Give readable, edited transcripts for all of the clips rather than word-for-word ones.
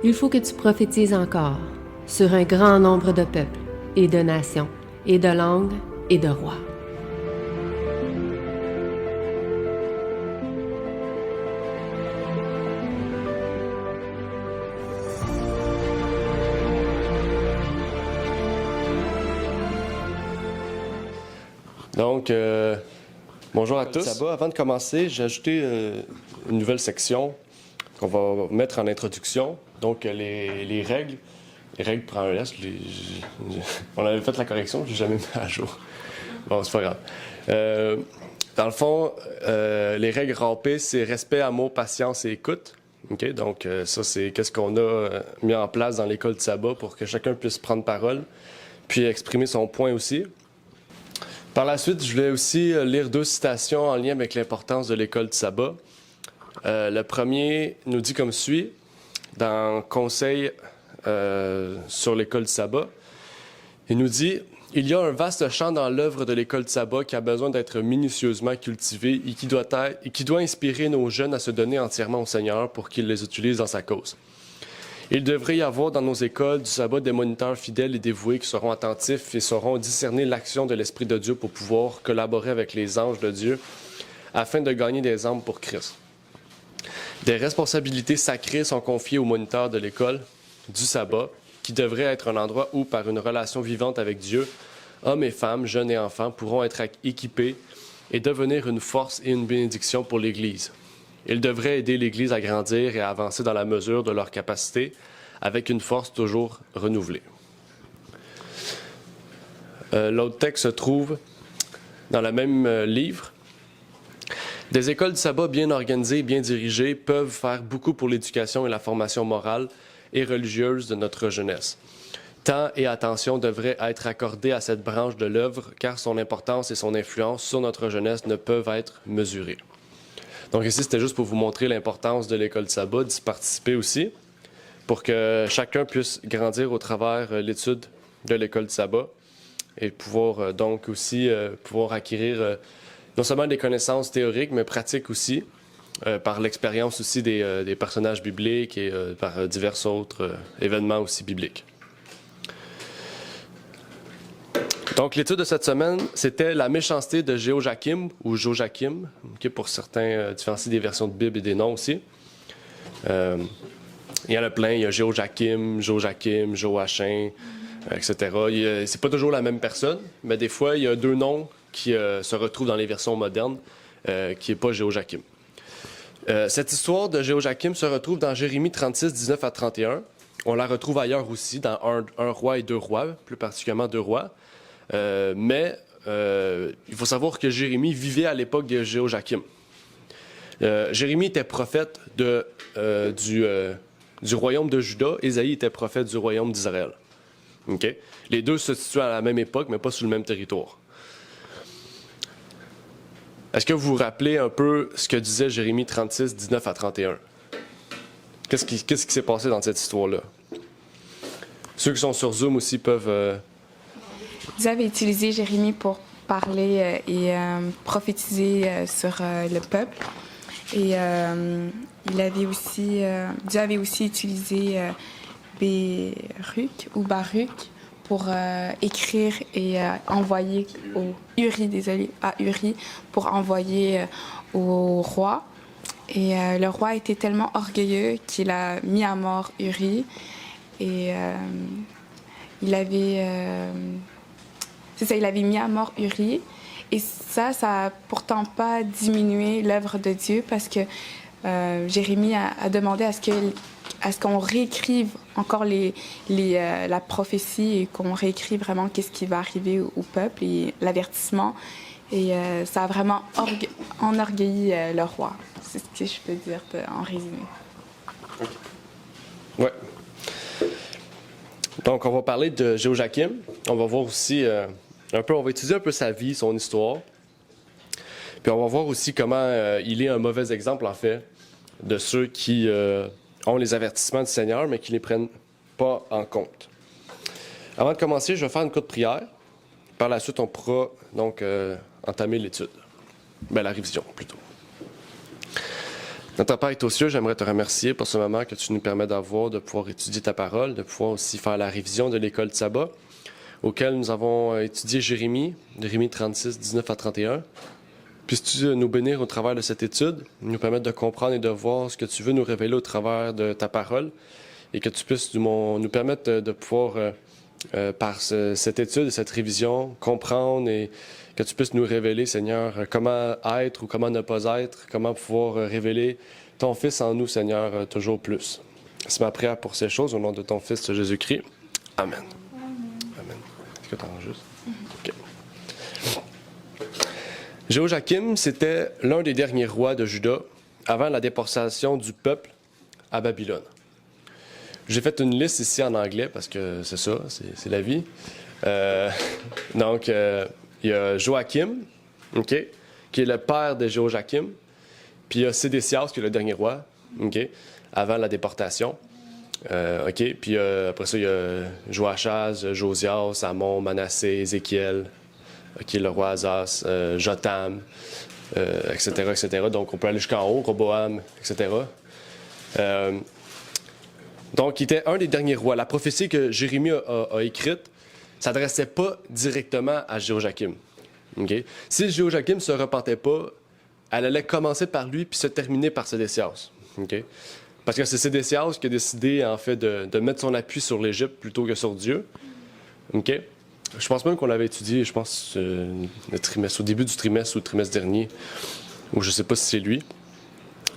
Il faut que tu prophétises encore sur un grand nombre de peuples et de nations et de langues et de rois. Donc, bonjour à tous. Avant de commencer, j'ai ajouté une nouvelle section qu'on va mettre en introduction. Donc, les règles. Les règles prend un S. On avait fait la correction, je l'ai jamais mis à jour. Bon, c'est pas grave. Dans le fond, les règles rampées, c'est respect, amour, patience et écoute. Okay? Donc, ça, c'est qu'est-ce qu'on a mis en place dans l'école de sabbat pour que chacun puisse prendre parole puis exprimer son point aussi. Par la suite, je voulais aussi lire 2 citations en lien avec l'importance de l'école du sabbat. Le premier nous dit comme suit, dans Conseil sur l'école du sabbat, il nous dit « Il y a un vaste champ dans l'œuvre de l'école du sabbat qui a besoin d'être minutieusement cultivé et qui doit inspirer nos jeunes à se donner entièrement au Seigneur pour qu'ils les utilisent dans sa cause. » Il devrait y avoir dans nos écoles du sabbat des moniteurs fidèles et dévoués qui seront attentifs et sauront discerner l'action de l'Esprit de Dieu pour pouvoir collaborer avec les anges de Dieu afin de gagner des âmes pour Christ. Des responsabilités sacrées sont confiées aux moniteurs de l'école du sabbat, qui devrait être un endroit où, par une relation vivante avec Dieu, hommes et femmes, jeunes et enfants pourront être équipés et devenir une force et une bénédiction pour l'Église. Ils devraient aider l'Église à grandir et à avancer dans la mesure de leur capacité, avec une force toujours renouvelée. L'autre texte se trouve dans le même livre. Des écoles du sabbat bien organisées et bien dirigées peuvent faire beaucoup pour l'éducation et la formation morale et religieuse de notre jeunesse. Temps et attention devraient être accordés à cette branche de l'œuvre, car son importance et son influence sur notre jeunesse ne peuvent être mesurées. Donc ici, c'était juste pour vous montrer l'importance de l'école du sabbat, d'y participer aussi, pour que chacun puisse grandir au travers l'étude de l'école du sabbat et pouvoir donc aussi pouvoir acquérir non seulement des connaissances théoriques, mais pratiques aussi, par l'expérience aussi des personnages bibliques et par divers autres événements aussi bibliques. Donc, l'étude de cette semaine, c'était la méchanceté de Jéhojakim, ou Joachim, okay, pour certains différencier des versions de Bible et des noms aussi. Il y en a plein, il y a Jéhojakim, Joachim, etc. C'est pas toujours la même personne, mais des fois, il y a 2 noms qui se retrouvent dans les versions modernes, qui n'est pas Jéhojakim. Cette histoire de Jéhojakim se retrouve dans Jérémie 36, 19 à 31. On la retrouve ailleurs aussi, dans 1 roi et 2 rois, plus particulièrement 2 rois. Mais il faut savoir que Jérémie vivait à l'époque de Jéhojakim. Jérémie était prophète du royaume de Juda, Ésaïe était prophète du royaume d'Israël. Okay? Les deux se situent à la même époque, mais pas sur le même territoire. Est-ce que vous vous rappelez un peu ce que disait Jérémie 36, 19 à 31? Qu'est-ce qui s'est passé dans cette histoire-là? Ceux qui sont sur Zoom aussi peuvent... Vous avez utilisé Jérémie pour parler et prophétiser sur le peuple. Et Dieu avait aussi utilisé Baruch pour écrire et envoyer à Uri pour envoyer au roi. Et le roi était tellement orgueilleux qu'il a mis à mort Uri. Et il avait mis à mort Uri. Et ça n'a pourtant pas diminué l'œuvre de Dieu parce que Jérémie a demandé à ce qu'on réécrive encore la prophétie et qu'on réécrive vraiment qu'est-ce qui va arriver au peuple et l'avertissement. Et ça a vraiment enorgueilli le roi. C'est ce que je peux dire en résumé. Ouais. Donc, on va parler de Jéhojakim. On va voir aussi on va étudier un peu sa vie, son histoire. Puis on va voir aussi comment il est un mauvais exemple, en fait, de ceux qui ont les avertissements du Seigneur, mais qui ne les prennent pas en compte. Avant de commencer, je vais faire une courte prière. Par la suite, on pourra donc entamer l'étude. La révision, plutôt. Notre Père est aux cieux, j'aimerais te remercier pour ce moment que tu nous permets d'avoir, de pouvoir étudier ta parole, de pouvoir aussi faire la révision de l'école de sabbat, auquel nous avons étudié Jérémie 36, 19 à 31. Puisses-tu nous bénir au travers de cette étude, nous permettre de comprendre et de voir ce que tu veux nous révéler au travers de ta parole, et que tu puisses nous permettre de pouvoir, par cette étude et cette révision, comprendre et que tu puisses nous révéler, Seigneur, comment être ou comment ne pas être, comment pouvoir révéler ton Fils en nous, Seigneur, toujours plus. C'est ma prière pour ces choses au nom de ton Fils Jésus-Christ. Amen. Amen. Est-ce que tu enregistres? OK. Jéhoiakim, c'était l'un des derniers rois de Juda avant la déportation du peuple à Babylone. J'ai fait une liste ici en anglais parce que c'est ça, c'est la vie. Donc, il y a Joachim, okay, qui est le père de Jéhoiakim. Puis il y a Sédécias, qui est le dernier roi, okay, avant la déportation. Okay. Puis après ça, il y a Joachaz, Josias, Amon, Manassé, Ézéchiel, okay, le roi Azas, Jotam, etc., etc. Donc on peut aller jusqu'en haut, Roboam, etc. Donc il était un des derniers rois. La prophétie que Jérémie a écrite ne s'adressait pas directement à Jéhoiakim. Okay? Si Jéhoiakim ne se repentait pas, elle allait commencer par lui puis se terminer par Sédécias. Okay? Parce que c'est Sédécias qui a décidé, en fait, de mettre son appui sur l'Égypte plutôt que sur Dieu. Okay? Je pense même qu'on l'avait étudié, je pense, le trimestre, au début du trimestre ou le trimestre dernier, ou je ne sais pas si c'est lui.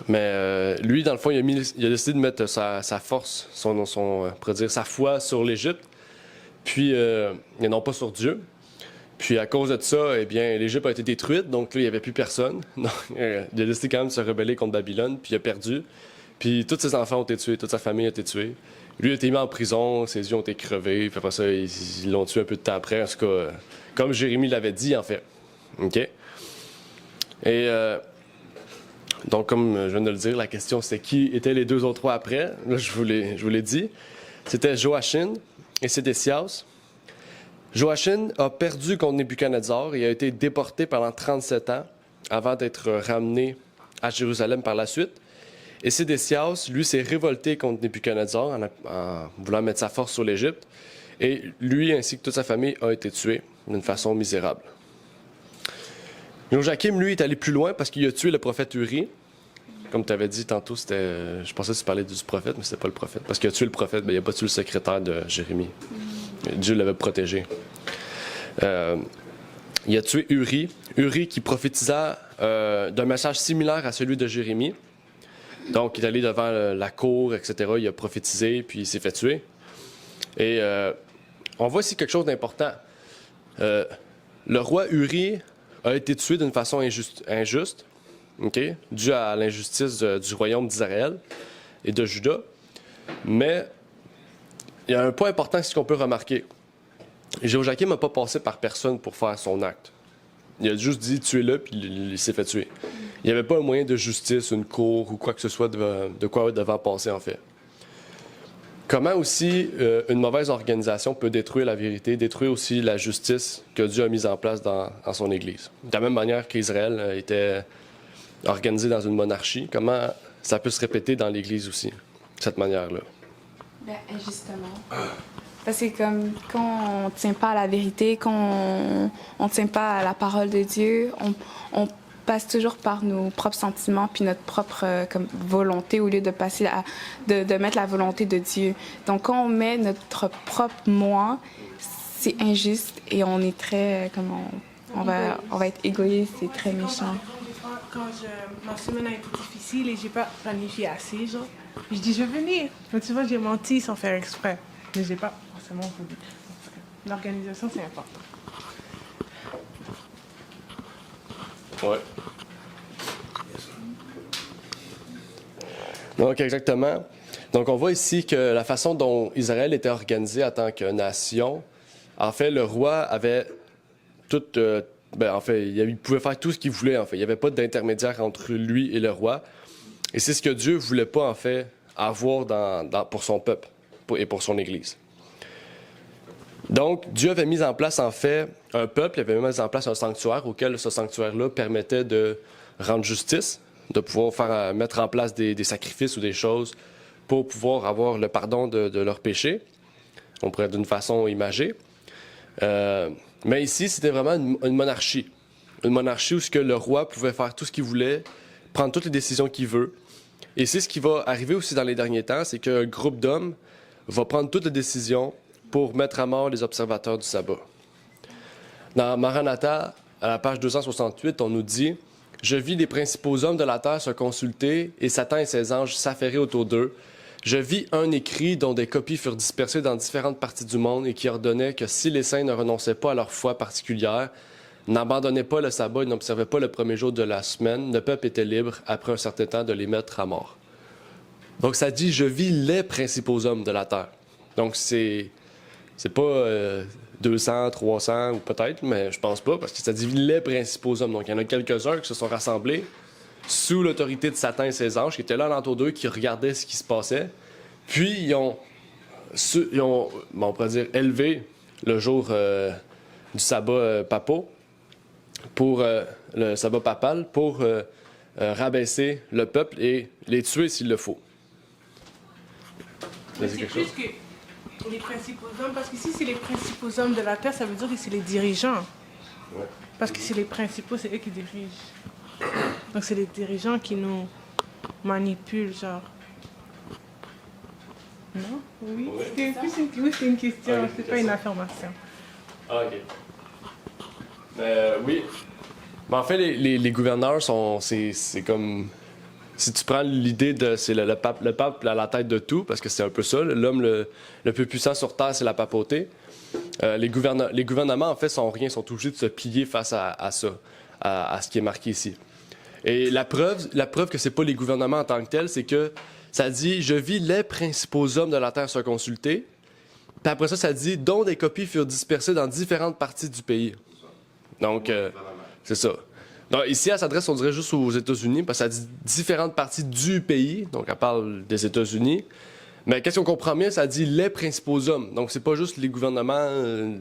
Mais lui, dans le fond, il a décidé de mettre sa force, sa foi sur l'Égypte, puis et non pas sur Dieu. Puis à cause de ça, eh bien, l'Égypte a été détruite, donc là, il n'y avait plus personne. Donc, il a décidé quand même de se rebeller contre Babylone, puis il a perdu. Puis tous ses enfants ont été tués, toute sa famille a été tuée. Lui a été mis en prison, ses yeux ont été crevés, puis après ça, ils l'ont tué un peu de temps après, en tout cas, comme Jérémie l'avait dit, en fait. OK? Et donc, comme je viens de le dire, la question, c'est qui étaient les deux autres rois après? Là, je vous l'ai dit. C'était Joachim et Sédécias. Joachim a perdu contre Nebuchadnezzar et a été déporté pendant 37 ans avant d'être ramené à Jérusalem par la suite. Et Sédécias, lui, s'est révolté contre Nebuchadnezzar en voulant mettre sa force sur l'Égypte. Et lui, ainsi que toute sa famille, a été tué d'une façon misérable. Joachim, lui, est allé plus loin parce qu'il a tué le prophète Uri. Comme tu avais dit tantôt, je pensais que tu parlais du prophète, mais c'était pas le prophète. Parce qu'il a tué le prophète, mais il n'a pas tué le secrétaire de Jérémie. Dieu l'avait protégé. Il a tué Uri. Uri qui prophétisa d'un message similaire à celui de Jérémie. Donc, il est allé devant la cour, etc. Il a prophétisé, puis il s'est fait tuer. Et on voit ici quelque chose d'important. Le roi Uri a été tué d'une façon injuste, okay, dû à l'injustice du royaume d'Israël et de Juda. Mais il y a un point important, c'est ce qu'on peut remarquer. Jéhoiakim n'a pas passé par personne pour faire son acte. Il a juste dit tuez-le, puis il s'est fait tuer. Il n'y avait pas un moyen de justice, une cour ou quoi que ce soit de quoi devant passer, en fait. Comment aussi une mauvaise organisation peut détruire la vérité, détruire aussi la justice que Dieu a mise en place dans son Église. De la même manière qu'Israël était organisé dans une monarchie, comment ça peut se répéter dans l'Église aussi, de cette manière-là? Bien, justement. Parce que comme quand on ne tient pas à la vérité, quand on ne tient pas à la parole de Dieu, on passe toujours par nos propres sentiments puis notre propre volonté au lieu de passer de mettre la volonté de Dieu. Donc quand on met notre propre moi, c'est injuste et on est très on va être égoïste et très méchant. Quand ma semaine a été difficile et j'ai pas planifié assez, genre, je dis je vais venir. Mais tu vois, j'ai menti sans faire exprès, mais j'ai pas forcément voulu. L'organisation, c'est important. Ouais. Donc, exactement. Donc, on voit ici que la façon dont Israël était organisé en tant que nation, en fait, le roi avait toute... il pouvait faire tout ce qu'il voulait, en fait. Il n'y avait pas d'intermédiaire entre lui et le roi. Et c'est ce que Dieu ne voulait pas, en fait, avoir pour son peuple et pour son Église. Donc, Dieu avait mis en place, en fait, un peuple, il avait mis en place un sanctuaire auquel ce sanctuaire-là permettait de rendre justice de pouvoir mettre en place des sacrifices ou des choses pour pouvoir avoir le pardon de leurs péchés. On pourrait d'une façon imagée. Mais ici, c'était vraiment une monarchie. Une monarchie où le roi pouvait faire tout ce qu'il voulait, prendre toutes les décisions qu'il veut. Et c'est ce qui va arriver aussi dans les derniers temps, c'est qu'un groupe d'hommes va prendre toutes les décisions pour mettre à mort les observateurs du sabbat. Dans Maranatha, à la page 268, on nous dit « Je vis les principaux hommes de la terre se consulter, et Satan et ses anges s'affairer autour d'eux. Je vis un écrit dont des copies furent dispersées dans différentes parties du monde et qui ordonnait que si les saints ne renonçaient pas à leur foi particulière, n'abandonnaient pas le sabbat et n'observaient pas le premier jour de la semaine, le peuple était libre, après un certain temps, de les mettre à mort. » Donc ça dit « Je vis les principaux hommes de la terre ». Donc c'est pas 200, 300 ou peut-être, mais je pense pas, parce que ça dit « les principaux hommes ». Donc il y en a quelques-uns qui se sont rassemblés sous l'autorité de Satan et ses anges, qui étaient là l'entour d'eux, qui regardaient ce qui se passait. Puis ils ont on pourrait dire, élevé le jour du sabbat papal, le sabbat papal, pour rabaisser le peuple et les tuer s'il le faut. Mais c'est plus que les principaux hommes, parce qu'ici, c'est les principaux hommes de la terre, ça veut dire que c'est les dirigeants. Ouais. Parce que c'est les principaux, c'est eux qui dirigent. Donc c'est les dirigeants qui nous manipulent, genre. Non? Oui? Ouais. C'était plus une question, Ah, c'est pas une affirmation. Ah, OK. Oui. Mais en fait, les gouverneurs sont... C'est comme... Si tu prends l'idée de... C'est le pape à la tête de tout, parce que c'est un peu ça. L'homme le plus puissant sur Terre, c'est la papauté. Les gouvernements, en fait, sont rien, sont obligés de se plier face à ça, à ce qui est marqué ici. Et la preuve que c'est pas les gouvernements en tant que tels, c'est que ça dit « Je vis les principaux hommes de la terre se consulter ». Puis après ça dit « Dont des copies furent dispersées dans différentes parties du pays ». Donc, c'est ça. Donc, ici, elle s'adresse, on dirait, juste aux États-Unis, parce que ça dit différentes parties du pays. Donc, elle parle des États-Unis. Mais qu'est-ce qu'on comprend bien? Ça dit les principaux hommes. Donc, c'est pas juste les gouvernements.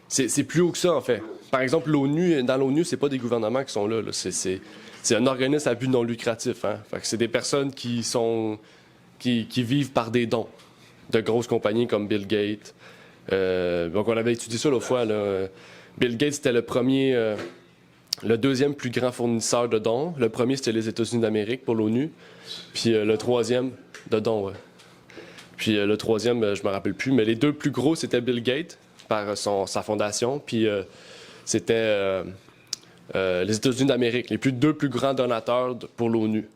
C'est plus haut que ça, en fait. Par exemple, l'ONU, dans l'ONU, c'est pas des gouvernements qui sont là. C'est un organisme à but non lucratif. Hein? Fait que c'est des personnes qui vivent par des dons de grosses compagnies comme Bill Gates. Donc, on avait étudié ça l'autre fois. Là. Bill Gates, c'était le deuxième plus grand fournisseur de dons. Le premier, c'était les États-Unis d'Amérique pour l'ONU. Puis le troisième, de dons, ouais. Puis le troisième, je me rappelle plus, mais les deux plus gros, c'était Bill Gates par sa fondation. Puis c'était les États-Unis d'Amérique, les deux plus grands donateurs pour l'ONU.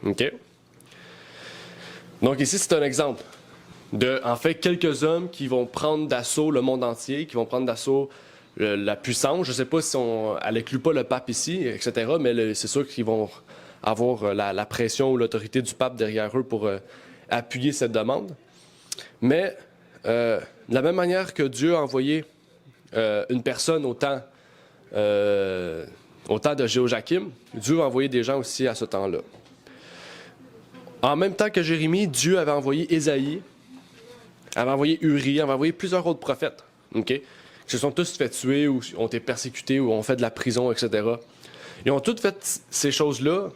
OK? Donc ici, c'est un exemple de, en fait, quelques hommes qui vont prendre d'assaut le monde entier, qui vont prendre d'assaut la puissance. Je ne sais pas si elle n'inclut pas le pape ici, etc., mais c'est sûr qu'ils vont avoir la pression ou l'autorité du pape derrière eux pour appuyer cette demande. Mais de la même manière que Dieu a envoyé une personne au temps de Jéhoiakim, Dieu a envoyé des gens aussi à ce temps-là. En même temps que Jérémie, Dieu avait envoyé Ésaïe, avait envoyé Uri, avait envoyé plusieurs autres prophètes, OK? Qui se sont tous fait tuer ou ont été persécutés ou ont fait de la prison, etc. Ils ont tous fait ces choses-là,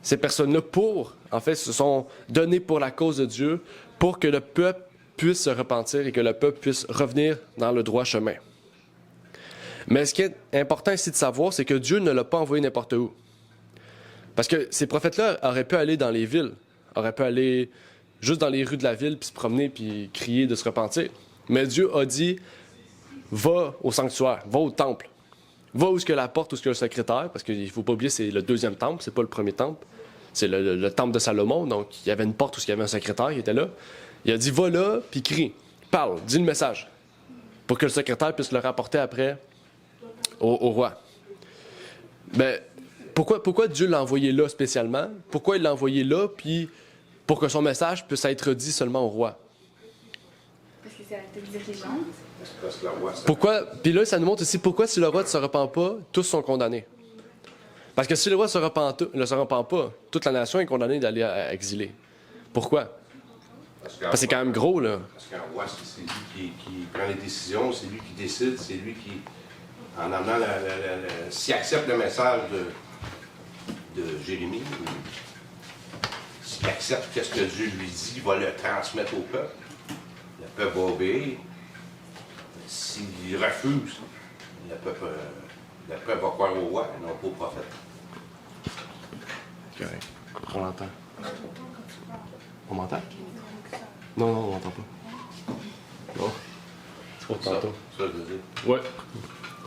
ces personnes-là, se sont données pour la cause de Dieu, pour que le peuple puisse se repentir et que le peuple puisse revenir dans le droit chemin. Mais ce qui est important ici de savoir, c'est que Dieu ne l'a pas envoyé n'importe où. Parce que ces prophètes-là auraient pu aller dans les villes, auraient pu aller juste dans les rues de la ville, puis se promener, puis crier de se repentir. Mais Dieu a dit, va au sanctuaire, va au temple, va où est-ce que la porte, où est-ce que le secrétaire, parce qu'il ne faut pas oublier, c'est le deuxième temple, c'est pas le premier temple, c'est le temple de Salomon, donc il y avait une porte où il y avait un secrétaire qui était là. Il a dit, va là, puis crie, parle, dis le message, pour que le secrétaire puisse le rapporter après au roi. Mais pourquoi Dieu l'a envoyé là spécialement? Pourquoi il l'a envoyé là, puis pour que son message puisse être dit seulement au roi? Parce que c'est la tête dirigeante. Pourquoi? Puis là, ça nous montre aussi pourquoi si le roi ne se repent pas, tous sont condamnés. Parce que si le roi ne se repent pas, toute la nation est condamnée d'aller à exilé. Pourquoi? Parce que c'est quand même gros, là. Parce qu'un roi, c'est lui qui prend les décisions, c'est lui qui décide, c'est lui qui, en amenant s'il accepte le message de Jérémie, s'il accepte ce que Dieu lui dit, il va le transmettre au peuple. Le peuple va obéir. S'il refuse, le peuple va croire au roi et non pas au prophète. Correct. On l'entend. On m'entend? Non, on m'entend pas. Non. C'est pour tantôt. Ça, je veux dire. Ouais.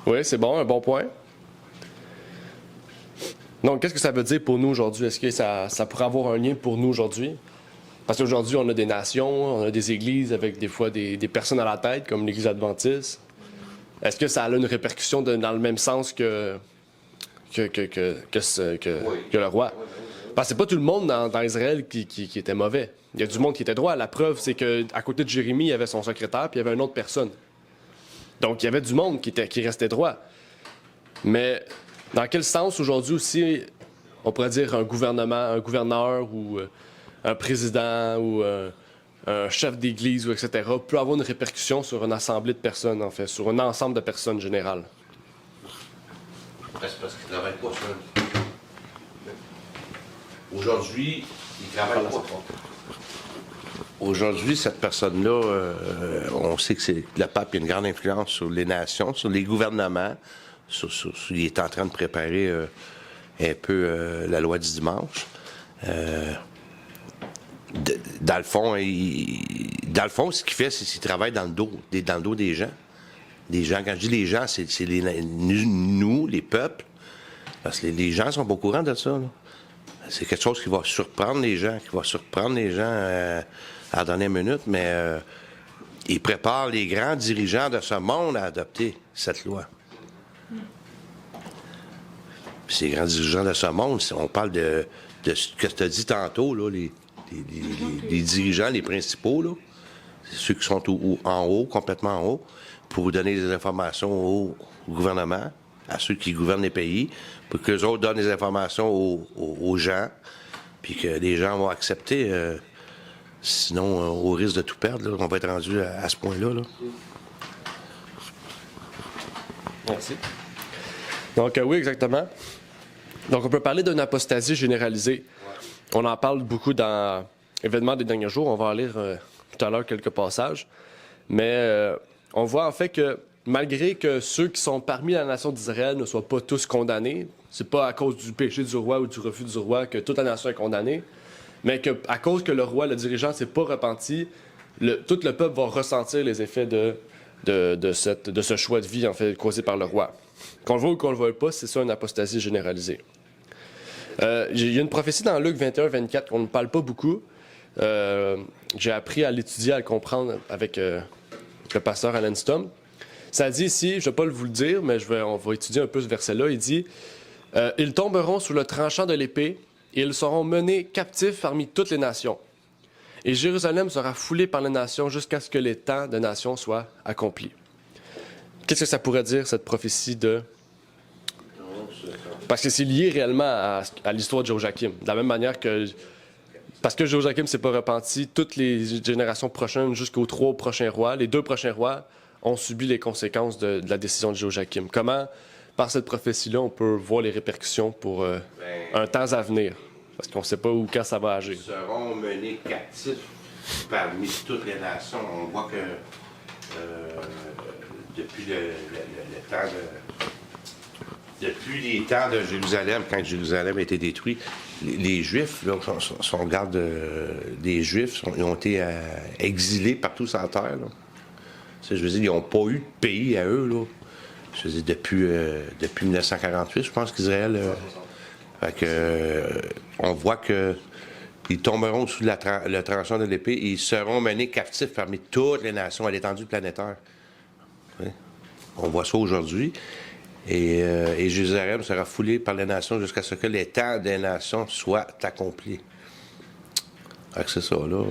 Oui, c'est bon, un bon point. Donc, qu'est-ce que ça veut dire pour nous aujourd'hui? Est-ce que ça pourrait avoir un lien pour nous aujourd'hui? Parce qu'aujourd'hui, on a des nations, on a des églises avec des fois des personnes à la tête, comme l'Église adventiste. Est-ce que ça a une répercussion dans le même sens que le roi? Parce que c'est pas tout le monde dans Israël qui était mauvais. Il y a du monde qui était droit. La preuve, c'est qu'à côté de Jérémie, il y avait son secrétaire, puis il y avait une autre personne. Donc, il y avait du monde qui restait droit. Mais dans quel sens aujourd'hui aussi, on pourrait dire un gouverneur ou un président ou un chef d'église, ou etc., peut avoir une répercussion sur une assemblée de personnes, en fait, sur un ensemble de personnes générales? C'est parce qu'il ne travaille pas seul. Aujourd'hui, il travaille pas. Aujourd'hui, cette personne-là, on sait que le pape a une grande influence sur les nations, sur les gouvernements. Il est en train de préparer un peu la loi du dimanche. Dans le fond, ce qu'il fait, c'est qu'il travaille dans le dos des gens. Des gens, quand je dis les gens, c'est nous, les peuples. Parce que les gens sont pas au courant de ça, là. C'est quelque chose qui va surprendre les gens, à la dernière minute, mais il prépare les grands dirigeants de ce monde à adopter cette loi. Puis ces grands dirigeants de ce monde, on parle de ce que tu as dit tantôt, là, les dirigeants, les principaux, là, c'est ceux qui sont en haut, complètement en haut, pour vous donner des informations au gouvernement, à ceux qui gouvernent les pays, pour qu'eux autres donnent des informations aux gens, puis que les gens vont accepter. Sinon, au risque de tout perdre, là, on va être rendu à ce point-là. Là. Merci. Donc, oui, exactement. Donc, on peut parler d'une apostasie généralisée. On en parle beaucoup dans l'événement des derniers jours. On va en lire tout à l'heure quelques passages. Mais on voit en fait que malgré que ceux qui sont parmi la nation d'Israël ne soient pas tous condamnés, c'est pas à cause du péché du roi ou du refus du roi que toute la nation est condamnée, mais qu'à cause que le roi, le dirigeant, s'est pas repenti, tout le peuple va ressentir les effets de ce choix de vie, en fait, causé par le roi. Qu'on le voit ou qu'on le voit pas, c'est ça une apostasie généralisée. Il y a une prophétie dans Luc 21-24 qu'on ne parle pas beaucoup. J'ai appris à l'étudier, à le comprendre avec le pasteur Alan Stom. Ça dit ici, je ne vais pas vous le dire, mais on va étudier un peu ce verset-là. Il dit « Ils tomberont sous le tranchant de l'épée, et ils seront menés captifs parmi toutes les nations. Et Jérusalem sera foulée par les nations jusqu'à ce que les temps de nations soient accomplis. » Qu'est-ce que ça pourrait dire, cette prophétie de... Parce que c'est lié réellement à l'histoire de Joachim. De la même manière que... Parce que Joachim ne s'est pas repenti, toutes les générations prochaines, jusqu'aux 3 prochains rois, les 2 prochains rois, ont subi les conséquences de la décision de Joachim. Comment, par cette prophétie-là, on peut voir les répercussions pour un temps à venir? Parce qu'on ne sait pas où, quand ça va agir. Ils seront menés captifs parmi toutes les nations. On voit que depuis le temps depuis les temps de Jérusalem, quand Jérusalem a été détruit, les Juifs, là, si on regarde des Juifs, ils ont été exilés partout sur la terre. Là. Je veux dire, ils n'ont pas eu de pays à eux. Là. Je veux dire, depuis 1948, je pense qu'Israël... on voit que ils tomberont sous le tranchant de l'épée et ils seront menés captifs parmi toutes les nations à l'étendue planétaire. Oui. On voit ça aujourd'hui. Et Jérusalem sera foulée par les nations jusqu'à ce que les temps des nations soient accomplis. C'est ça, là.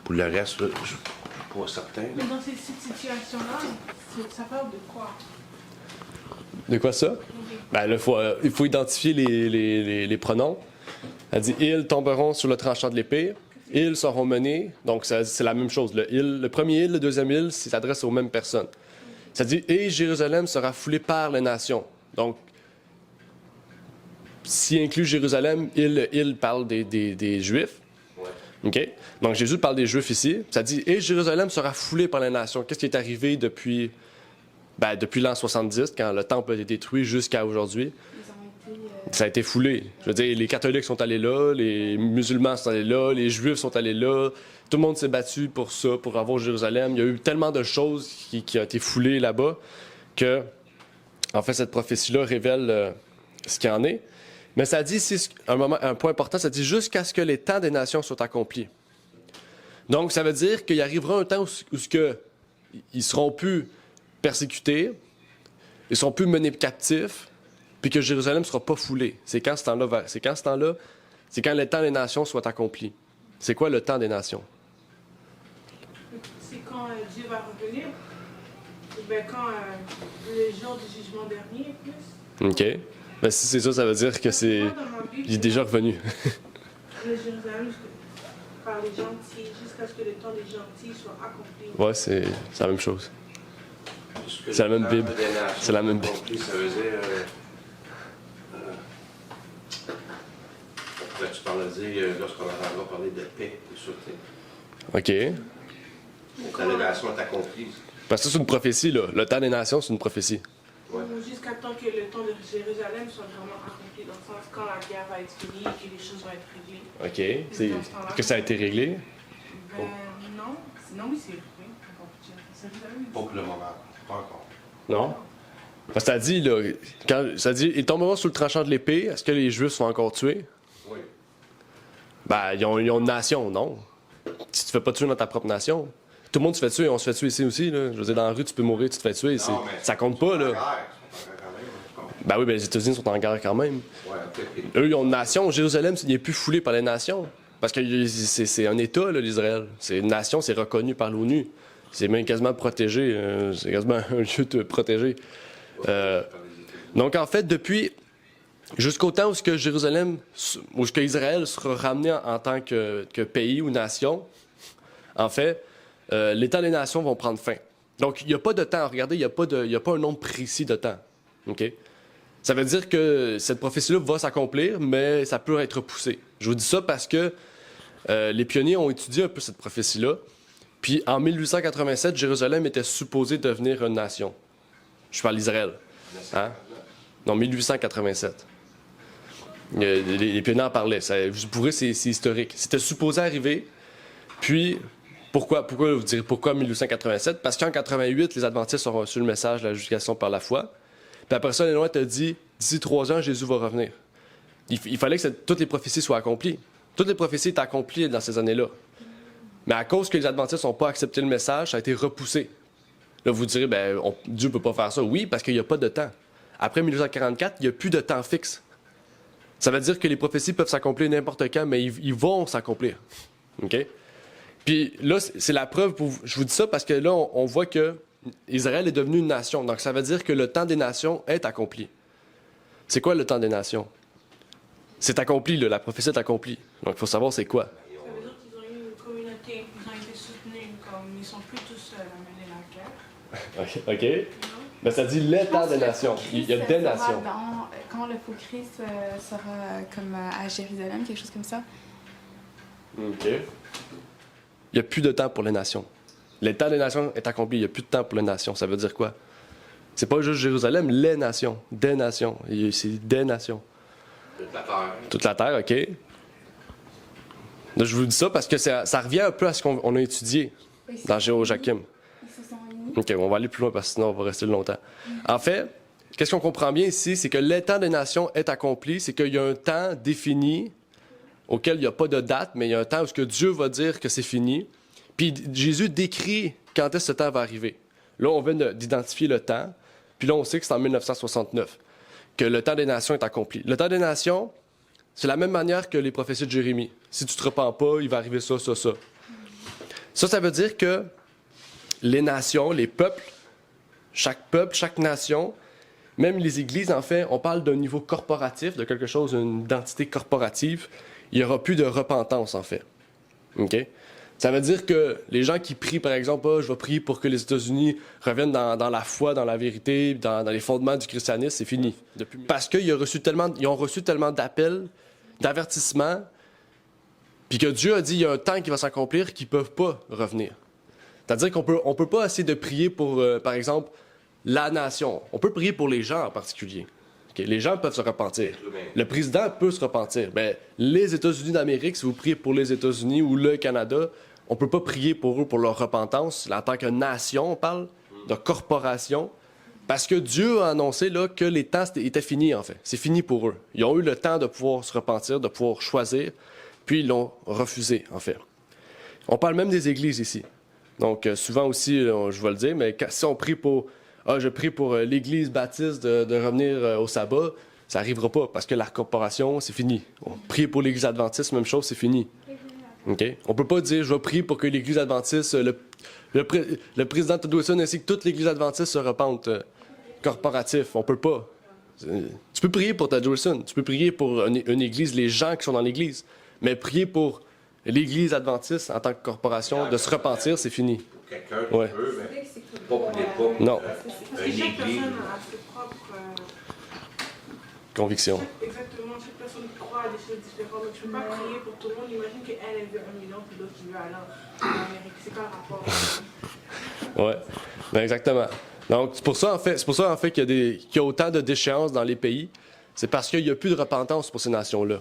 Pour le reste, je ne suis pas certain. Mais dans cette situation-là, ça parle de quoi? De quoi ça? Ben, là, il faut identifier les pronoms. Elle dit « Ils tomberont sur le tranchant de l'épée. Ils seront menés. » Donc, c'est la même chose. Le premier île, le deuxième île, ça s'adresse aux mêmes personnes. Ça dit « Et Jérusalem sera foulée par les nations. » Donc, s'il inclut Jérusalem, il parle des Juifs. OK? Donc Jésus parle des Juifs ici. Ça dit « Et Jérusalem sera foulée par les nations ». Qu'est-ce qui est arrivé depuis l'an 70, quand le temple a été détruit, jusqu'à aujourd'hui? Ça a été foulé. Je veux dire, les catholiques sont allés là, les musulmans sont allés là, les Juifs sont allés là. Tout le monde s'est battu pour ça, pour avoir Jérusalem. Il y a eu tellement de choses qui ont été foulées là-bas que, en fait, cette prophétie-là révèle ce qu'il en est. Mais ça dit ici, un point important, ça dit jusqu'à ce que les temps des nations soient accomplis. Donc, ça veut dire qu'il arrivera un temps où ils seront plus persécutés, ils seront plus menés captifs, puis que Jérusalem ne sera pas foulée. C'est quand ce temps-là, c'est quand le temps des nations soit accompli. C'est quoi le temps des nations? C'est quand Dieu va revenir, ou bien quand le jour du jugement dernier est plus. OK. Ben, si c'est ça, ça veut dire que il est déjà revenu. Le Jérusalem par les gentils, jusqu'à ce que le temps des gentils soit accompli. Ouais, c'est la même chose. C'est la même Bible. C'est la même Bible. Ça veut dire... là, tu parles de dire, lorsqu'on entendra parler de paix et sûreté. OK. La nation est accomplie. Parce que c'est une prophétie, là. Le temps des nations, c'est une prophétie. Ouais. Jusqu'à temps que le temps de Jérusalem soit vraiment accompli, dans le sens quand la guerre va être finie et que les choses vont être réglées. OK. Est-ce que ça a été réglé? Ben non. Sinon, oui, c'est réglé. Pas pour le moment. Pas encore. Non? Parce que ça dit, là, ça dit, ils tomberont sous le tranchant de l'épée. Est-ce que les Juifs sont encore tués? Oui. Ben, ils ont une nation, non? Si tu te fais pas tuer dans ta propre nation, tout le monde se fait tuer, on se fait tuer ici aussi, là. Je veux dire, dans la rue, tu peux mourir, tu te fais tuer. Ça compte pas, là. Ben oui, ben les États-Unis sont en guerre quand même. Ouais, eux, ils ont une nation. Jérusalem, il n'est plus foulé par les nations. Parce que c'est un État, là, l'Israël. C'est une nation, c'est reconnu par l'ONU. C'est même quasiment protégé. C'est quasiment un lieu protégé. Donc, en fait, depuis jusqu'au temps où Israël sera ramené en tant que pays ou nation, en fait, les temps des nations vont prendre fin. Donc, il n'y a pas de temps. Regardez, il n'y a pas un nombre précis de temps. OK? Ça veut dire que cette prophétie-là va s'accomplir, mais ça peut être repoussé. Je vous dis ça parce que les pionniers ont étudié un peu cette prophétie-là. Puis, en 1887, Jérusalem était supposée devenir une nation. Je parle d'Israël. Hein? Non, 1887. Les pionniers en parlaient. Pour eux, c'est historique. C'était supposé arriver. Puis, pourquoi vous direz pourquoi 1887? Parce qu'en 88, les Adventistes ont reçu le message de la justification par la foi. Puis après ça, l'Éloin t'a dit, d'ici 3 ans, Jésus va revenir. Il fallait que toutes les prophéties soient accomplies. Toutes les prophéties étaient accomplies dans ces années-là. Mais à cause que les Adventistes n'ont pas accepté le message, ça a été repoussé. Là, vous direz, Dieu ne peut pas faire ça. Oui, parce qu'il n'y a pas de temps. Après 1844, il n'y a plus de temps fixe. Ça veut dire que les prophéties peuvent s'accomplir n'importe quand, mais ils vont s'accomplir. OK? Puis là, c'est la preuve je vous dis ça parce que là, on voit que Israël est devenu une nation. Donc, ça veut dire que le temps des nations est accompli. C'est quoi le temps des nations? C'est accompli, là, la prophétie est accomplie. Donc, il faut savoir c'est quoi. Ça veut dire qu'ils ont eu une communauté, ils ont été soutenus, comme ils sont plus tous seuls à mener la guerre. OK. Ben, ça dit les temps des nations. Il y a des nations. Quand le faux Christ sera comme à Jérusalem, quelque chose comme ça. OK. Il n'y a plus de temps pour les nations. Le temps des nations est accompli. Il n'y a plus de temps pour les nations. Ça veut dire quoi? C'est pas juste Jérusalem, les nations. Des nations. C'est des nations. Toute la terre. Toute la terre, OK. Là, je vous dis ça parce que ça revient un peu à ce qu'on a étudié dans Géo-Jachim. Ils se sont unis. OK, on va aller plus loin parce que sinon on va rester longtemps. En fait, qu'est-ce qu'on comprend bien ici? C'est que le temps des nations est accompli. C'est qu'il y a un temps défini auquel il n'y a pas de date, mais il y a un temps où Dieu va dire que c'est fini. Puis Jésus décrit quand est-ce que ce temps va arriver. Là, on vient d'identifier le temps. Puis là, on sait que c'est en 1969 que le temps des nations est accompli. Le temps des nations, c'est la même manière que les prophéties de Jérémie. Si tu ne te repens pas, il va arriver ça, ça, ça. Ça veut dire que les nations, les peuples, chaque nation, même les églises, en fait, on parle d'un niveau corporatif, de quelque chose, une identité corporative. Il n'y aura plus de repentance, en fait. OK? Ça veut dire que les gens qui prient, par exemple, je vais prier pour que les États-Unis reviennent dans la foi, dans la vérité, dans les fondements du christianisme, c'est fini. Parce qu'ils ont reçu tellement d'appels, d'avertissements, puis que Dieu a dit qu'il y a un temps qui va s'accomplir qu'ils ne peuvent pas revenir. C'est-à-dire qu'on peut pas essayer de prier pour, par exemple, la nation. On peut prier pour les gens en particulier. Okay? Les gens peuvent se repentir. Le président peut se repentir. Mais les États-Unis d'Amérique, si vous priez pour les États-Unis ou le Canada, on ne peut pas prier pour eux pour leur repentance. En tant que nation, on parle de corporation. Parce que Dieu a annoncé là, que les temps étaient finis, en fait. C'est fini pour eux. Ils ont eu le temps de pouvoir se repentir, de pouvoir choisir, puis ils l'ont refusé, en fait. On parle même des églises ici. Donc, souvent aussi, je vais le dire, mais si on prie pour... je prie pour l'Église baptiste de revenir au sabbat, ça n'arrivera pas, parce que la corporation, c'est fini. On prie pour l'Église adventiste, même chose, c'est fini. Okay? On ne peut pas dire, je vais prier pour que l'Église adventiste, le président Todd Wilson ainsi que toute l'Église adventiste se repente corporatif. On peut pas. Tu peux prier pour Todd Wilson, tu peux prier pour une Église, les gens qui sont dans l'Église, mais prier pour l'Église adventiste en tant que corporation, de se repentir, c'est fini. Quelqu'un qui peut, mais pas pour l'époque. Non. Parce que chaque personne a ses propres convictions. Exactement, chaque personne croit à des choses différentes. Donc, je ne peux pas prier pour tout le monde. Imagine qu'elle veut 1 million, puis l'autre qui veut aller en Amérique. C'est pas le rapport. Ouais, ben exactement. Donc, c'est pour ça, en fait, qu'il y a autant de déchéances dans les pays. C'est parce qu'il n'y a plus de repentance pour ces nations-là.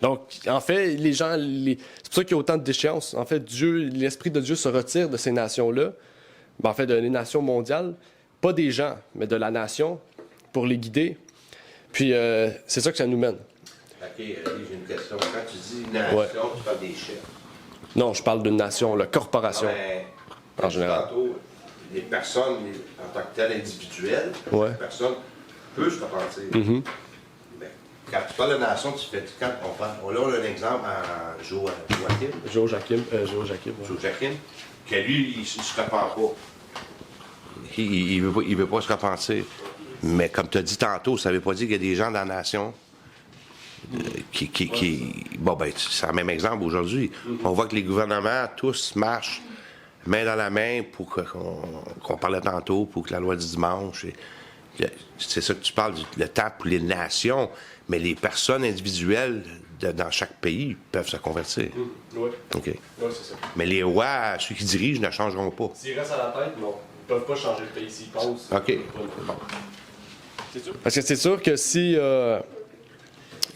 Donc, en fait, c'est pour ça qu'il y a autant de déchéances. En fait, l'Esprit de Dieu se retire de ces nations-là, en fait, de les nations mondiales, pas des gens, mais de la nation, pour les guider. Puis, c'est ça que ça nous mène. OK, j'ai une question. Quand tu dis nation, tu parles des chefs. Non, je parle d'une nation, la corporation, en général. Tantôt, les personnes, en tant que telles individuelles, Ouais. les personnes peuvent se repentir. Mm-hmm. Mais quand tu parles de nation, tu fais... Là, on a un exemple à Joachim, que lui, il ne se repent pas. Il veut pas se repentir. Mais comme tu as dit tantôt, ça ne veut pas dire qu'il y a des gens dans la nation Bon, ben, c'est le même exemple aujourd'hui. On voit que les gouvernements, tous marchent main dans la main pour qu'on parlait tantôt, pour que la loi du dimanche... C'est ça que tu parles, le temps pour les nations, mais les personnes individuelles dans chaque pays peuvent se convertir. Oui. OK. Oui, c'est ça. Mais les rois, ceux qui dirigent, ne changeront pas. S'ils restent à la tête, non. Ils ne peuvent pas changer le pays s'ils pensent. OK. C'est sûr. Parce que c'est sûr que si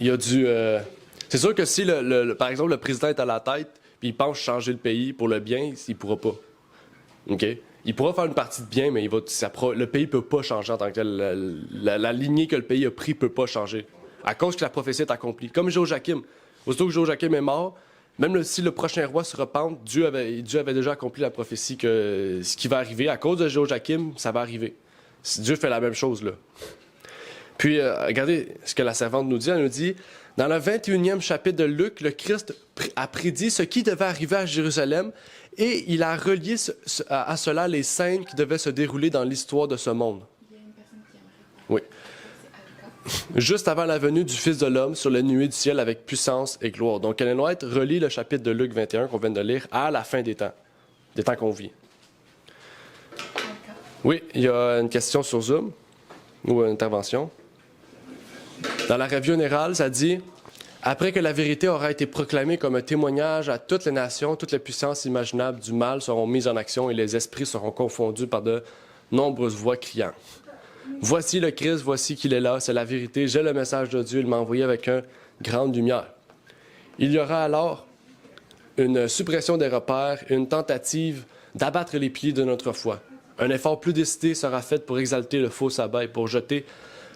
il y a du... c'est sûr que si, par exemple, le président est à la tête puis il pense changer le pays pour le bien, il ne pourra pas. OK? Il pourra faire une partie de bien, mais le pays ne peut pas changer en tant que tel. La lignée que le pays a pris ne peut pas changer. À cause que la prophétie est accomplie. Comme Joachim. Aussitôt que Joachim est mort, même si le prochain roi se repente, Dieu avait déjà accompli la prophétie que ce qui va arriver. À cause de Joachim, ça va arriver. Dieu fait la même chose, là. Puis, regardez ce que la servante nous dit. Elle nous dit, dans le 21e chapitre de Luc, le Christ a prédit ce qui devait arriver à Jérusalem et il a relié à cela les scènes qui devaient se dérouler dans l'histoire de ce monde. Oui. Juste avant la venue du Fils de l'homme sur les nuées du ciel avec puissance et gloire. Donc, Ellen White relie le chapitre de Luc 21 qu'on vient de lire à la fin des temps qu'on vit. Oui, il y a une question sur Zoom ou une intervention. Dans la Revue générale, ça dit « Après que la vérité aura été proclamée comme un témoignage à toutes les nations, toutes les puissances imaginables du mal seront mises en action et les esprits seront confondus par de nombreuses voix criant. Voici le Christ, voici qu'il est là, c'est la vérité, j'ai le message de Dieu, il m'a envoyé avec une grande lumière. Il y aura alors une suppression des repères, une tentative d'abattre les piliers de notre foi. Un effort plus décidé sera fait pour exalter le faux sabbat et pour jeter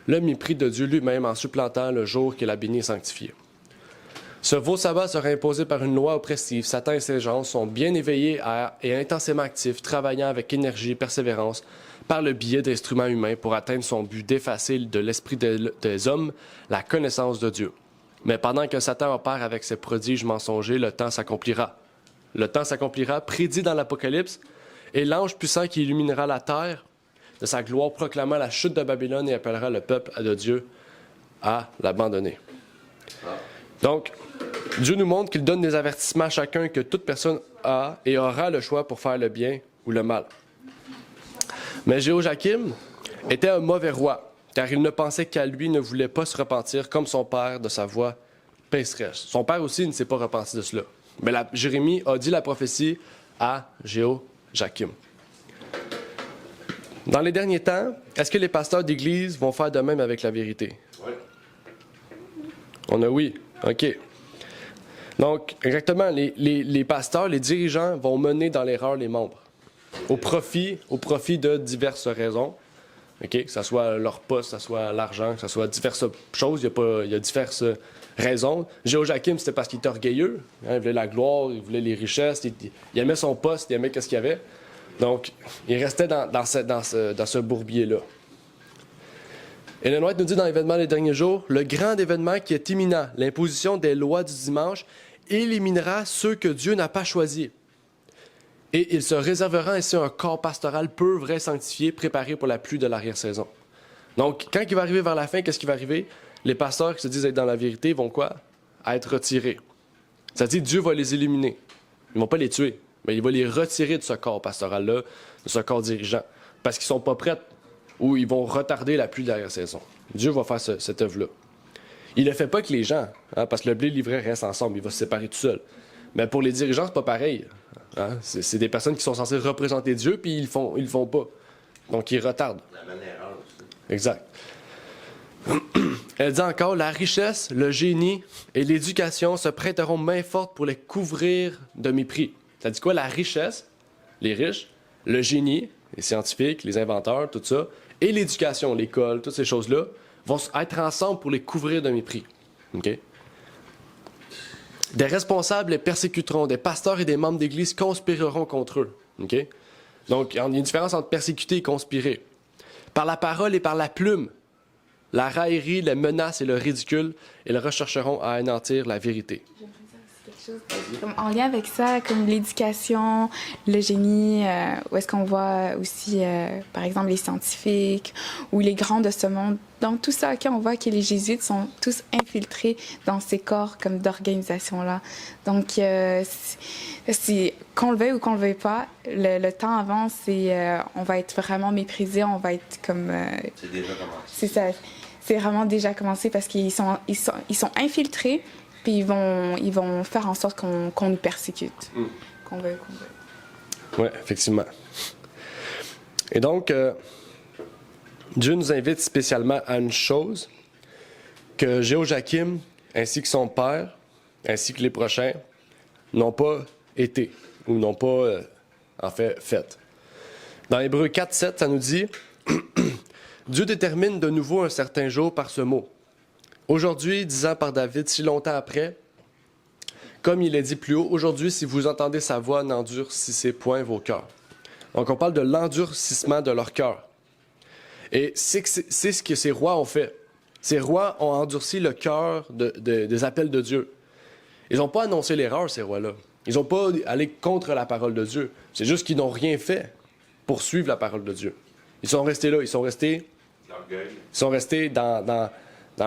le mépris de Dieu lui-même en supplantant le jour qu'il a béni et sanctifié. Ce faux sabbat sera imposé par une loi oppressive. Satan et ses gens sont bien éveillés et intensément actifs, travaillant avec énergie et persévérance par le biais d'instruments humains pour atteindre son but d'effacer de l'esprit des hommes la connaissance de Dieu. Mais pendant que Satan opère avec ses prodiges mensongers, le temps s'accomplira. Le temps s'accomplira, prédit dans l'Apocalypse, et l'ange puissant qui illuminera la terre de sa gloire proclamera la chute de Babylone et appellera le peuple de Dieu à l'abandonner. Donc, Dieu nous montre qu'il donne des avertissements à chacun que toute personne a et aura le choix pour faire le bien ou le mal. Mais Jéhoïakim était un mauvais roi, car il ne pensait qu'à lui ne voulait pas se repentir comme son père de sa voie pécheresse. Son père aussi ne s'est pas repenti de cela. Mais Jérémie a dit la prophétie à Jéhoïakim. Dans les derniers temps, est-ce que les pasteurs d'Église vont faire de même avec la vérité? Oui. On a oui. OK. Donc, exactement, les pasteurs, les dirigeants vont mener dans l'erreur les membres. Au profit de diverses raisons. OK? Que ce soit leur poste, que ce soit l'argent, que ce soit diverses choses. Il y a diverses raisons. Jéhoïakim, c'était parce qu'il était orgueilleux. Hein, il voulait la gloire, il voulait les richesses. Il aimait son poste, il aimait ce qu'il y avait. Donc, il restait dans ce bourbier-là. Ellen White nous dit dans l'événement des derniers jours, le grand événement qui est imminent, l'imposition des lois du dimanche, éliminera ceux que Dieu n'a pas choisis. Et il se réservera ainsi un corps pastoral peu vrai, sanctifié, préparé pour la pluie de l'arrière-saison. Donc, quand il va arriver vers la fin, qu'est-ce qui va arriver? Les pasteurs qui se disent être dans la vérité vont quoi? Être retirés. C'est-à-dire Dieu va les éliminer. Ils ne vont pas les tuer, mais il va les retirer de ce corps pastoral-là, de ce corps dirigeant, parce qu'ils ne sont pas prêts ou ils vont retarder la pluie de l'arrière-saison. Dieu va faire cette œuvre-là. Il ne le fait pas que les gens, hein, parce que le blé et l'ivraie restent ensemble, il va se séparer tout seul. Mais pour les dirigeants, c'est pas pareil. Hein? C'est des personnes qui sont censées représenter Dieu, puis ils le font pas. Donc, ils retardent. La manière aussi. Exact. Elle dit encore, la richesse, le génie et l'éducation se prêteront main forte pour les couvrir de mépris. Ça dit quoi? La richesse, les riches, le génie, les scientifiques, les inventeurs, tout ça, et l'éducation, l'école, toutes ces choses-là, vont être ensemble pour les couvrir de mépris. OK? Des responsables les persécuteront, des pasteurs et des membres d'Église conspireront contre eux. OK? Donc, il y a une différence entre persécuter et conspirer. Par la parole et par la plume, la raillerie, les menaces et le ridicule, ils rechercheront à anéantir la vérité. Comme en lien avec ça, comme l'éducation, le génie, où est-ce qu'on voit aussi, par exemple, les scientifiques ou les grands de ce monde. Dans tout ça, on voit que les jésuites sont tous infiltrés dans ces corps comme d'organisation-là. Donc, qu'on le veuille ou qu'on le veuille pas, le temps avance et on va être vraiment méprisé, on va être comme... c'est déjà commencé. C'est ça. C'est vraiment déjà commencé parce qu'ils sont infiltrés. Puis ils vont faire en sorte qu'on nous persécute, qu'on veuille. Oui, effectivement. Et donc, Dieu nous invite spécialement à une chose que Jéhoïakim, ainsi que son père, ainsi que les prochains, n'ont pas été ou n'ont pas, fait. Dans Hébreux 4:7, ça nous dit « Dieu détermine de nouveau un certain jour par ce mot. Aujourd'hui, disant par David, si longtemps après, comme il est dit plus haut, aujourd'hui, si vous entendez sa voix, n'endurcissez point vos cœurs. » Donc, on parle de l'endurcissement de leur cœur. Et c'est ce que ces rois ont fait. Ces rois ont endurci le cœur des appels de Dieu. Ils n'ont pas annoncé l'erreur, ces rois-là. Ils n'ont pas allé contre la parole de Dieu. C'est juste qu'ils n'ont rien fait pour suivre la parole de Dieu. Ils sont restés là. Ils sont restés dans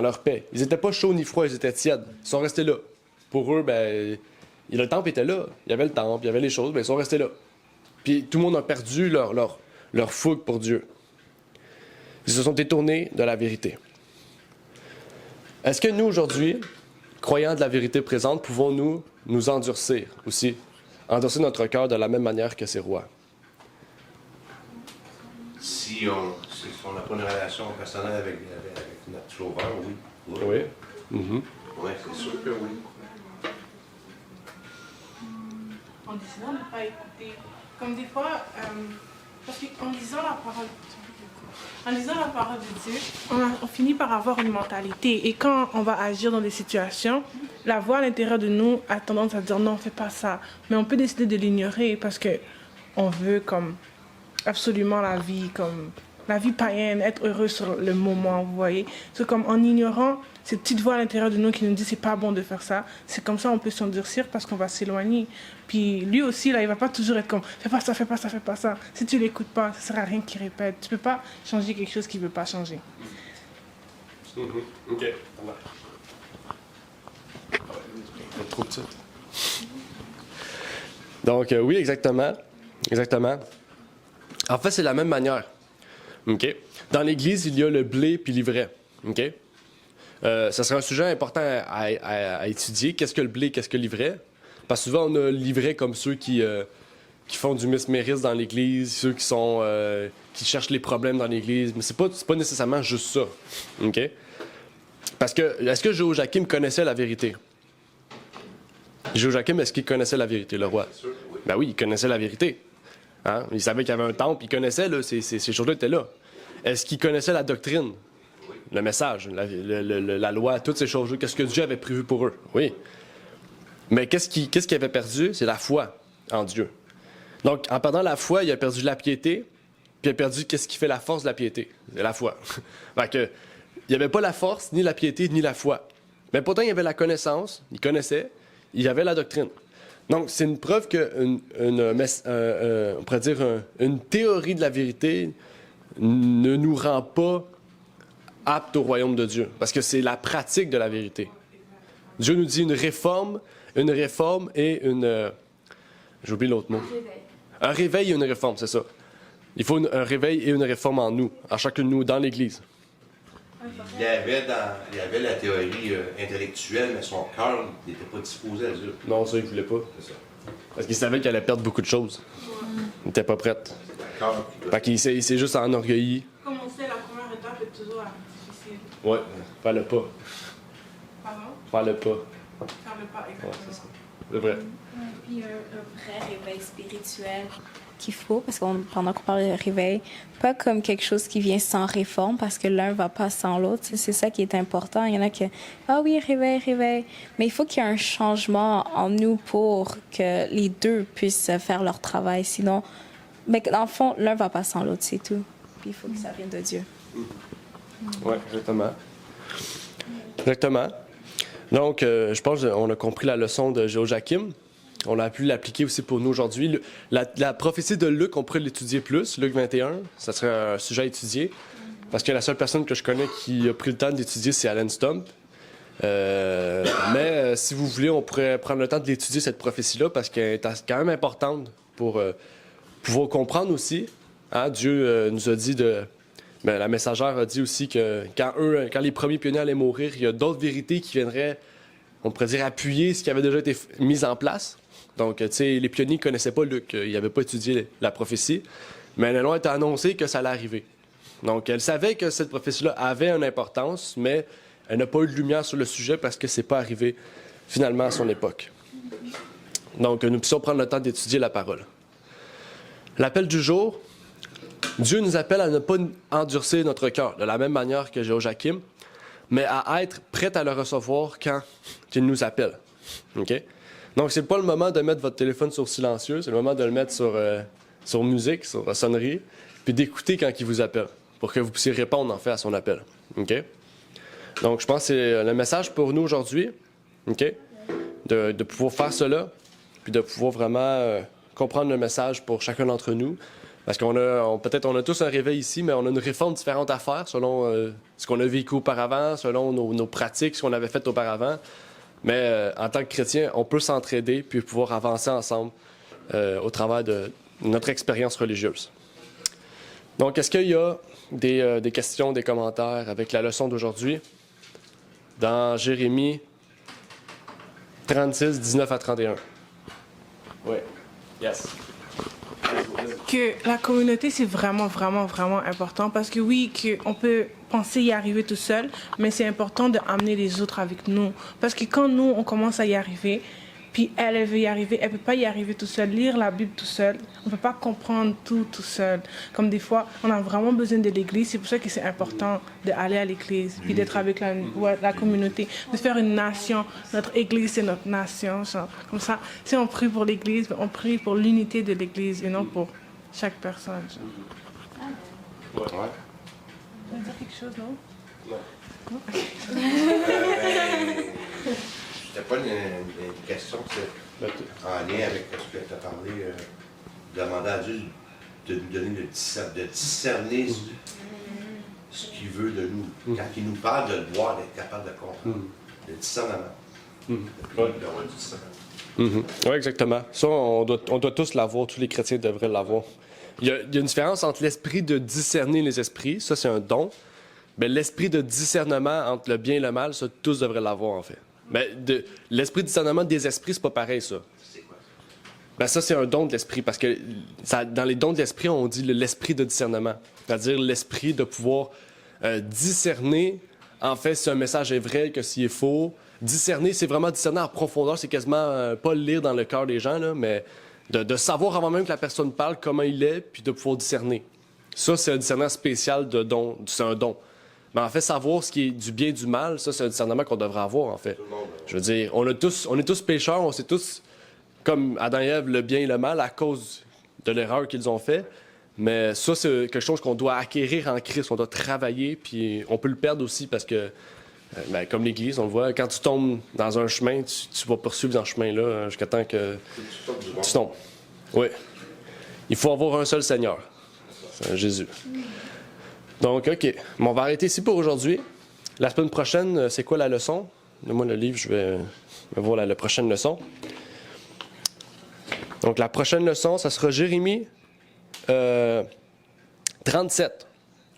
leur paix. Ils n'étaient pas chauds ni froids, ils étaient tièdes. Ils sont restés là. Pour eux, le temple était là. Il y avait le temple, il y avait les choses, ils sont restés là. Puis tout le monde a perdu leur fougue pour Dieu. Ils se sont détournés de la vérité. Est-ce que nous, aujourd'hui, croyants de la vérité présente, pouvons-nous nous endurcir aussi? Endurcir notre cœur de la même manière que ces rois? Si on n'a pas une relation personnelle avec notre sauveur, oui. Oui. Mm-hmm. Oui, c'est sûr que oui. En disant de ne pas écouter, comme des fois, parce qu'en disant la parole de Dieu, on finit par avoir une mentalité. Et quand on va agir dans des situations, la voix à l'intérieur de nous a tendance à dire non, fais pas ça. Mais on peut décider de l'ignorer parce que on veut comme absolument la vie païenne, être heureux sur le moment, vous voyez. C'est comme en ignorant cette petite voix à l'intérieur de nous qui nous dit c'est pas bon de faire ça. C'est comme ça on peut s'endurcir parce qu'on va s'éloigner. Puis lui aussi, là, il va pas toujours être comme fais pas ça, fais pas ça, fais pas ça. Si tu l'écoutes pas, ça sert à rien qu'il répète. Tu peux pas changer quelque chose qu'il veut pas changer. OK. Pas trop petit. Donc, oui, exactement. Exactement. En fait, c'est de la même manière. OK? Dans l'Église, il y a le blé puis l'ivraie. OK? Ça serait un sujet important à étudier. Qu'est-ce que le blé, qu'est-ce que l'ivraie? Parce que souvent, on a l'ivraie comme ceux qui font du mesmérisme dans l'Église, ceux qui cherchent les problèmes dans l'Église. Mais c'est pas nécessairement juste ça. OK? Parce que, est-ce que Jéhoiakim connaissait la vérité? Jéhoiakim, est-ce qu'il connaissait la vérité, le roi? Ben oui, il connaissait la vérité. Hein? Il savait qu'il y avait un temple, il connaissait, là, ces choses-là étaient là. Est-ce qu'il connaissait la doctrine? Le message, la loi, toutes ces choses-là, qu'est-ce que Dieu avait prévu pour eux? Oui. Mais qu'est-ce qu'il avait perdu? C'est la foi en Dieu. Donc, en perdant la foi, il a perdu la piété, puis il a perdu qu'est-ce qui fait la force de la piété? C'est la foi. Fait que, il n'y avait pas la force, ni la piété, ni la foi. Mais pourtant, il y avait la connaissance, il connaissait, il y avait la doctrine. Donc, c'est une preuve qu'une on pourrait dire une théorie de la vérité ne nous rend pas aptes au royaume de Dieu, parce que c'est la pratique de la vérité. Dieu nous dit une réforme et une... j'ai oublié l'autre mot. Un réveil et une réforme, c'est ça. Il faut un réveil et une réforme en nous, en chacun de nous, dans l'Église. Il y avait la théorie intellectuelle, mais son cœur n'était pas disposé à Dieu. Non, ça, il ne voulait pas. C'est ça. Parce qu'il savait qu'il allait perdre beaucoup de choses. Il n'était pas prêt. Fait qu'il s'est juste enorgueilli. Comme on sait, la première étape est toujours difficile. Ouais, faire le pas. Pardon? Faire le pas. Faire le pas, exactement. Ouais, c'est ça. C'est vrai. Puis un vrai réveil spirituel qu'il faut, parce que pendant qu'on parle de réveil, pas comme quelque chose qui vient sans réforme, parce que l'un va pas sans l'autre. C'est ça qui est important. Il y en a qui, ah oui, réveil, réveil. Mais il faut qu'il y ait un changement en nous pour que les deux puissent faire leur travail. Sinon, mais dans le fond, l'un va pas sans l'autre, c'est tout. Puis il faut que ça vienne de Dieu. Oui, exactement. Exactement. Donc, je pense qu'on a compris la leçon de Jéhoiakim. On a pu l'appliquer aussi pour nous aujourd'hui. La prophétie de Luc, on pourrait l'étudier plus. Luc 21, ça serait un sujet à étudier. Parce que la seule personne que je connais qui a pris le temps d'étudier, c'est Alan Stump. Mais si vous voulez, on pourrait prendre le temps de l'étudier, cette prophétie-là, parce qu'elle est quand même importante pour pouvoir comprendre aussi. Hein? Dieu nous a dit la messagère a dit aussi que quand les premiers pionniers allaient mourir, il y a d'autres vérités qui viendraient, on pourrait dire, appuyer ce qui avait déjà été mis en place. Donc, tu sais, les pionniers ne connaissaient pas Luc, ils n'avaient pas étudié la prophétie, mais le nom était annoncé que ça allait arriver. Donc, elle savait que cette prophétie-là avait une importance, mais elle n'a pas eu de lumière sur le sujet parce que c'est pas arrivé finalement à son époque. Donc, nous puissions prendre le temps d'étudier la parole. L'appel du jour, Dieu nous appelle à ne pas endurcir notre cœur, de la même manière que Jéhoiakim, mais à être prêt à le recevoir quand il nous appelle. OK? Donc, c'est pas le moment de mettre votre téléphone sur silencieux, c'est le moment de le mettre sur musique, sur la sonnerie, puis d'écouter quand il vous appelle, pour que vous puissiez répondre, en fait, à son appel. OK? Donc, je pense que c'est le message pour nous aujourd'hui, OK? De pouvoir faire cela, puis de pouvoir vraiment comprendre le message pour chacun d'entre nous. Parce qu'on a tous un réveil ici, mais on a une réforme différente à faire selon ce qu'on a vécu auparavant, selon nos pratiques, ce qu'on avait fait auparavant. Mais en tant que chrétien, on peut s'entraider puis pouvoir avancer ensemble au travers de notre expérience religieuse. Donc, est-ce qu'il y a des questions, des commentaires avec la leçon d'aujourd'hui? Dans Jérémie 36, 19 à 31. Oui. Yes. Que la communauté, c'est vraiment, vraiment, vraiment important parce que oui, on peut penser y arriver tout seul, mais c'est important d'amener les autres avec nous. Parce que quand nous, on commence à y arriver, puis elle veut y arriver, elle ne peut pas y arriver tout seul, lire la Bible tout seul, on ne peut pas comprendre tout seul. Comme des fois, on a vraiment besoin de l'Église, c'est pour ça que c'est important d'aller à l'Église, puis d'être avec la communauté, de faire une nation. Notre Église, c'est notre nation. Genre. Comme ça, si on prie pour l'Église, on prie pour l'unité de l'Église et non pour chaque personne. Ouais. Tu veux dire quelque chose, non? Non. C'était pas une question, c'est en lien avec ce que tu as parlé, demander à Dieu de nous donner de discerner ce qu'il veut de nous. Quand il nous parle, de le voir, d'être capable de comprendre. Le discernement. Oui, exactement. Ça, on doit tous l'avoir, tous les chrétiens devraient l'avoir. Il y a une différence entre l'esprit de discerner les esprits, ça c'est un don, mais l'esprit de discernement entre le bien et le mal, ça, tous devraient l'avoir en fait. Mais l'esprit de discernement des esprits, c'est pas pareil ça. C'est quoi ça? Ben, ça, c'est un don de l'esprit, parce que dans les dons de l'esprit, on dit l'esprit de discernement, c'est-à-dire l'esprit de pouvoir discerner, en fait, si un message est vrai, que s'il est faux. Discerner, c'est vraiment discerner en profondeur, c'est quasiment pas le lire dans le cœur des gens, là, mais de savoir avant même que la personne parle comment il est, puis de pouvoir discerner. Ça, c'est un discernement spécial de don, c'est un don. Mais en fait, savoir ce qui est du bien et du mal, ça, c'est un discernement qu'on devrait avoir, en fait. Je veux dire, on est tous pécheurs, on sait tous, comme Adam et Ève, le bien et le mal à cause de l'erreur qu'ils ont fait. Mais ça, c'est quelque chose qu'on doit acquérir en Christ, on doit travailler, puis on peut le perdre aussi parce que comme l'Église, on le voit, quand tu tombes dans un chemin, tu vas poursuivre dans ce chemin-là jusqu'à temps que tu tombes. Oui. Il faut avoir un seul Seigneur, c'est Jésus. Donc, OK. On va arrêter ici pour aujourd'hui. La semaine prochaine, c'est quoi la leçon? Donne-moi le livre, je vais voir la prochaine leçon. Donc, la prochaine leçon, ça sera Jérémie 37.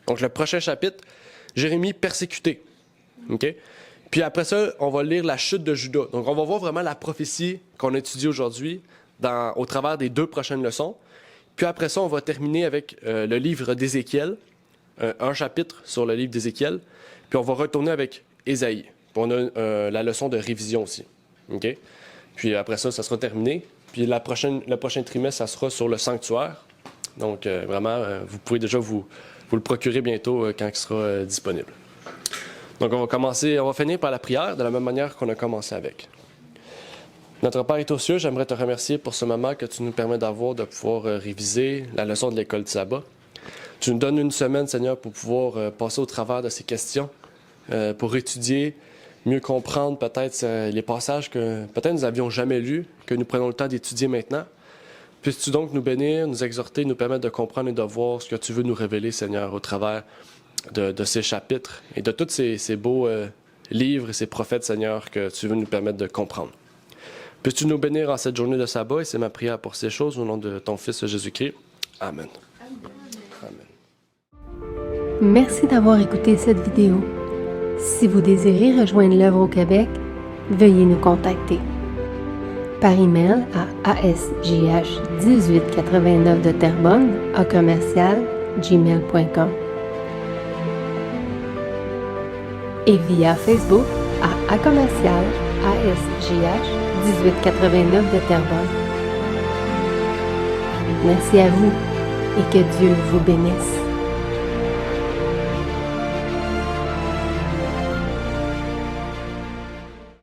Donc, le prochain chapitre, Jérémie persécuté. OK? Puis après ça, on va lire la chute de Juda. Donc, on va voir vraiment la prophétie qu'on étudie aujourd'hui au travers des 2 prochaines leçons. Puis après ça, on va terminer avec le livre d'Ézéchiel, un chapitre sur le livre d'Ézéchiel. Puis on va retourner avec Ésaïe. Puis on a la leçon de révision aussi. OK? Puis après ça, ça sera terminé. Puis le prochain trimestre, ça sera sur le sanctuaire. Donc, vraiment, vous pouvez déjà vous le procurer bientôt quand il sera disponible. Donc, on va finir par la prière de la même manière qu'on a commencé avec. Notre Père est aux cieux, j'aimerais te remercier pour ce moment que tu nous permets d'avoir, de pouvoir réviser la leçon de l'école du sabbat. Tu nous donnes une semaine, Seigneur, pour pouvoir passer au travers de ces questions, pour étudier, mieux comprendre peut-être les passages que peut-être nous n'avions jamais lus, que nous prenons le temps d'étudier maintenant. Puisses-tu donc nous bénir, nous exhorter, nous permettre de comprendre et de voir ce que tu veux nous révéler, Seigneur, au travers de ces chapitres et de tous ces beaux livres et ces prophètes, Seigneur, que tu veux nous permettre de comprendre. Puisses-tu nous bénir en cette journée de sabbat, et c'est ma prière pour ces choses, au nom de ton Fils Jésus-Christ. Amen. Amen. Merci d'avoir écouté cette vidéo. Si vous désirez rejoindre l'œuvre au Québec, veuillez nous contacter par email à asjh1889 de Terrebonne @gmail.com et via Facebook à commercial ASJH1889 de Terrebonne. Merci à vous et que Dieu vous bénisse.